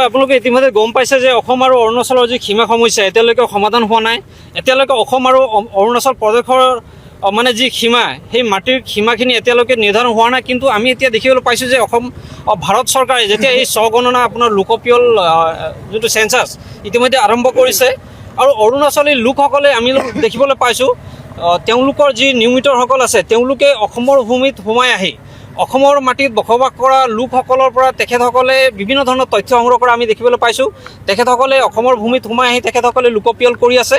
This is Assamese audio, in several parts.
হয়, আপোনালোকে ইতিমধ্যে গম পাইছে যে অসম আৰু অৰুণাচলৰ যি সীমা সমস্যা এতিয়ালৈকে সমাধান হোৱা নাই। এতিয়ালৈকে অসম আৰু অৰুণাচল প্ৰদেশৰ মানে যি সীমা, সেই মাটিৰ সীমাখিনি এতিয়ালৈকে নিৰ্ধাৰণ হোৱা নাই। কিন্তু আমি এতিয়া দেখিবলৈ পাইছোঁ যে ভাৰত চৰকাৰে যেতিয়া এই স্বগণনা আপোনাৰ লোকপিয়ল যোনটো চেঞ্চাছ ইতিমধ্যে আৰম্ভ কৰিছে, আৰু অৰুণাচলী লোকসকলে আমি দেখিবলৈ পাইছোঁ তেওঁলোকৰ যি নিয়মিতসকল আছে তেওঁলোকে অসমৰ ভূমিত সোমাই আহি অসমৰ মাটিত বসবাস কৰা লোকসকলৰ পৰা তেখেতসকলে বিভিন্ন ধৰণৰ তথ্য সংগ্ৰহ কৰা আমি দেখিবলৈ পাইছোঁ। তেখেতসকলে অসমৰ ভূমিত সোমাই আহি তেখেতসকলে লোকপিয়ল কৰি আছে।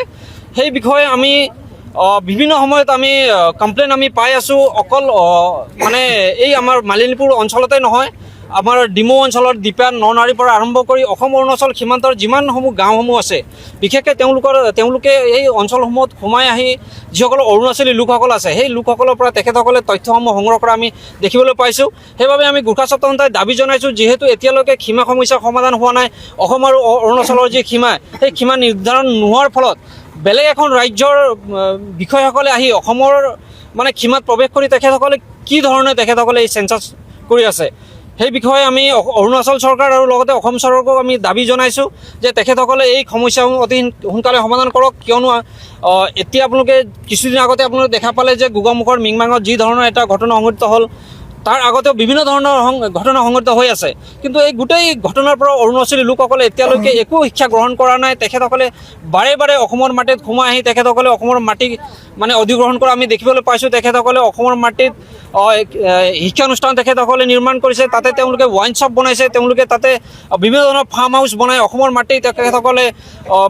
সেই বিষয়ে আমি বিভিন্ন সময়ত আমি কমপ্লেইন আমি পাই আছোঁ। অকল মানে এই আমাৰ মালিনীপুৰ অঞ্চলতে নহয়, আমাৰ ডিমৌ অঞ্চলত দিপান ননাৰীৰ পৰা আৰম্ভ কৰি অসম অৰুণাচল সীমান্তৰ যিমানসমূহ গাঁওসমূহ আছে, বিশেষকৈ তেওঁলোকে এই অঞ্চলসমূহত সোমাই আহি যিসকল অৰুণাচলী লোকসকল আছে সেই লোকসকলৰ পৰা তেখেতসকলে তথ্যসমূহ সংগ্ৰহ কৰা আমি দেখিবলৈ পাইছোঁ। সেইবাবে আমি গোৰ্খা ছাত্ৰ সন্থাই দাবী জনাইছোঁ, যিহেতু এতিয়ালৈকে সীমা সমস্যাৰ সমাধান হোৱা নাই, অসম আৰু অৰুণাচলৰ যি সীমা সেই সীমা নিৰ্ধাৰণ নোহোৱাৰ ফলত বেলেগ এখন ৰাজ্যৰ বিষয়াসকলে আহি অসমৰ মানে সীমাত প্ৰৱেশ কৰি তেখেতসকলে কি ধৰণে তেখেতসকলে এই চেঞ্চাছ কৰি আছে, সেই বিষয়ে আমি অৰুণাচল চৰকাৰ আৰু লগতে অসম চৰকাৰক আমি দাবী জনাইছোঁ যে তেখেতসকলে এই সমস্যাসমূহ অতি সোনকালে সমাধান কৰক। কিয়নো এতিয়া আপোনালোকে কিছুদিন আগতে আপোনালোকে দেখা পালে যে গোগামুখৰ মিংমাঙত যি ধৰণৰ এটা ঘটনা সংঘটিত হ'ল, তাৰ আগতেও বিভিন্ন ধৰণৰ ঘটনা সংঘটিত হৈ আছে। কিন্তু এই গোটেই ঘটনাৰ পৰা অৰুণাচলী লোকসকলে এতিয়ালৈকে একো শিক্ষা গ্ৰহণ কৰা নাই। তেখেতসকলে বাৰে বাৰে অসমৰ মাটিত সোমাই আহি তেখেতসকলে অসমৰ মাটি মানে অধিগ্ৰহণ কৰা আমি দেখিবলৈ পাইছোঁ। তেখেতসকলে অসমৰ মাটিত শিক্ষানুষ্ঠান তেখেতসকলে নিৰ্মাণ কৰিছে, তাতে তেওঁলোকে ৱাইন শ্বপ বনাইছে, তেওঁলোকে তাতে বিভিন্ন ধৰণৰ ফাৰ্ম হাউচ বনাই অসমৰ মাটি তেখেতসকলে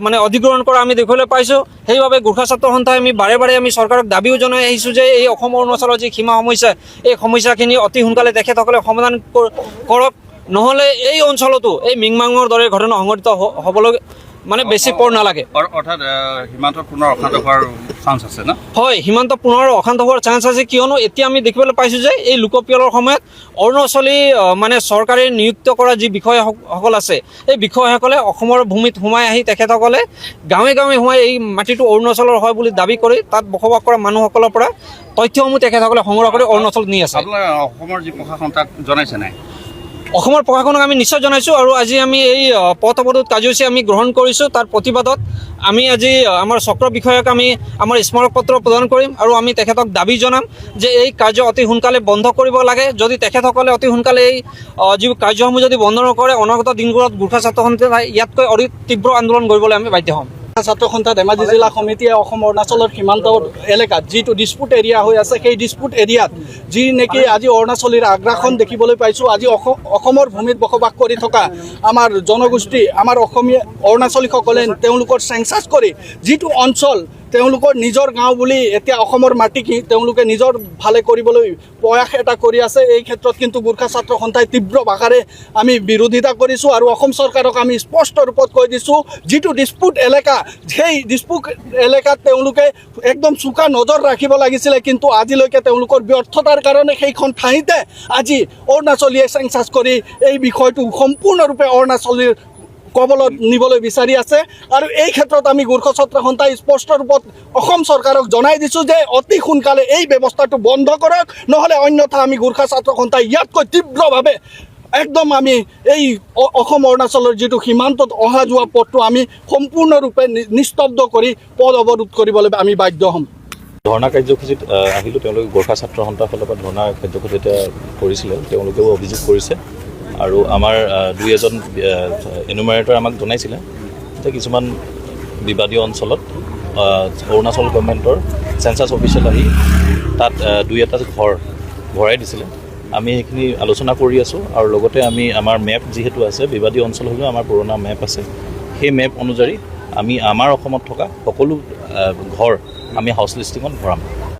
মানে অধিগ্ৰহণ কৰা আমি দেখিবলৈ পাইছোঁ। সেইবাবে গোৰ্খা ছাত্ৰ সন্থাই আমি বাৰে বাৰে আমি চৰকাৰক দাবীও জনাই আহিছোঁ যে এই অসম অৰুণাচলৰ যি সীমা সমস্যা, এই সমস্যাখিনি অতি সোনকালে তেখেতসকলে সমাধান কৰক, নহ'লে এই অঞ্চলতো এই মিংমাঙৰ দৰে ঘটনা সংঘটিত হ'বলৈ মানে বেছি পৰ নালাগে। অৰ্থাৎ সীমান্ত পুনৰ অশান্ত হোৱাৰ চান্স আছে ন? হয়, সীমান্ত পুনৰ অশান্ত হোৱাৰ চান্স আছে। কিয়নো এতিয়া আমি দেখিবলৈ পাইছোঁ যে এই লোকপিয়লৰ সময়ত অৰুণাচলী মানে চৰকাৰে নিযুক্ত কৰা যি বিষয়াসকল আছে, এই বিষয়াসকলে অসমৰ ভূমিত সোমাই আহি তেখেতসকলে গাঁৱে গাঁৱে সোমাই এই মাটিটো অৰুণাচলৰ হয় বুলি দাবী কৰি তাত বসবাস কৰা মানুহসকলৰ পৰা তথ্যসমূহ তেখেতসকলে সংগ্ৰহ কৰি অৰুণাচলত নি আছে। আপোনালোকে অসমৰ যি প্ৰশাসন তাক জনাইছে নাই? অসমৰ প্ৰশাসনক আমি নিশ্চয় জনাইছোঁ, আৰু আজি আমি এই পথ অৱৰোধ কাৰ্যসূচী আমি গ্ৰহণ কৰিছোঁ। তাৰ প্ৰতিবাদত আমি আজি আমাৰ চক্ৰ বিষয়াক আমি আমাৰ স্মাৰক পত্ৰ প্ৰদান কৰিম, আৰু আমি তেখেতক দাবী জনাম যে এই কাৰ্য অতি সোনকালে বন্ধ কৰিব লাগে। যদি তেখেতসকলে অতি সোনকালে এই যিবোৰ কাৰ্যসমূহ যদি বন্ধ নকৰে, অনাগত দিনবোৰত গোৰ্খা ছাত্ৰ সন্থাই ইয়াতকৈ অধিক তীব্ৰ আন্দোলন কৰিবলৈ আমি বাধ্য হ'ম। ছাত্ৰ সন্থা ধেমাজি জিলা সমিতিয়ে অসম অৰুণাচলৰ সীমান্ত এলেকাত যিটো ডিছপুট এৰিয়া হৈ আছে, সেই ডিছপুট এৰিয়াত যি নেকি আজি অৰুণাচলীৰ আগ্ৰাসন দেখিবলৈ পাইছোঁ। আজি অসমৰ ভূমিত বসবাস কৰি থকা আমাৰ জনগোষ্ঠী, আমাৰ অসমীয়া অৰুণাচলীসকলে তেওঁলোকৰ চেঞ্চাছ কৰি যিটো অঞ্চল তেওঁলোকৰ নিজৰ গাঁও বুলি এতিয়া অসমৰ মাটি তেওঁলোকে নিজৰ ভালে কৰিবলৈ প্ৰয়াস এটা কৰি আছে। এই ক্ষেত্ৰত কিন্তু গোৰ্খা ছাত্ৰ সন্থাই তীব্ৰ ভাষাৰে আমি বিৰোধিতা কৰিছোঁ, আৰু অসম চৰকাৰক আমি স্পষ্ট ৰূপত কৈ দিছোঁ, যিটো ডিছপুট এলেকা, সেই ডিছপুট এলেকাত তেওঁলোকে একদম চোকা নজৰ ৰাখিব লাগিছিলে। কিন্তু আজিলৈকে তেওঁলোকৰ ব্যৰ্থতাৰ কাৰণে সেইখন ঠাইতে আজি অৰুণাচলীয়ে চেঞ্চাছ কৰি এই বিষয়টো সম্পূৰ্ণৰূপে অৰুণাচলীৰ কবলত নিবলৈ বিচাৰি আছে। আৰু এই ক্ষেত্ৰত আমি গোৰ্খা ছাত্ৰ সন্থাই স্পষ্ট ৰূপত অসম চৰকাৰক জনাই দিছোঁ যে অতি সোনকালে এই ব্যৱস্থাটো বন্ধ কৰক, নহ'লে অন্যথা আমি গোৰ্খা ছাত্ৰ সন্থাই ইয়াতকৈ তীব্ৰভাৱে একদম আমি এই অসম অৰুণাচলৰ যিটো সীমান্তত অহা যোৱা পথটো আমি সম্পূৰ্ণৰূপে নিস্তব্ধ কৰি পথ অৱৰোধ কৰিবলৈ আমি বাধ্য হ'ম। ধৰ্ণা কাৰ্যসূচীত আহিলোঁ, তেওঁলোকে গোৰ্খা ছাত্ৰ সন্থাৰ ফালৰ পৰা ধৰ্ণা কাৰ্যসূচী এতিয়া কৰিছিলে, তেওঁলোকেও অভিযোগ কৰিছে। আৰু আমাৰ দুই এজন এনুমাৰেটৰ আমাক জনাইছিলে যে কিছুমান বিবাদীয় অঞ্চলত অৰুণাচল গভৰ্ণমেণ্টৰ চেঞ্চাছ অফিচিয়েল আহি তাত দুই এটা ঘৰ ভৰাই দিছিলে। আমি সেইখিনি আলোচনা কৰি আছোঁ, আৰু লগতে আমি আমাৰ মেপ যিহেতু আছে, বিবাদীয় অঞ্চল হ'লেও আমাৰ পুৰণা মেপ আছে, সেই মেপ অনুযায়ী আমি আমাৰ অসমত থকা সকলো ঘৰ আমি হাউচ লিষ্টিঙত ভৰাম।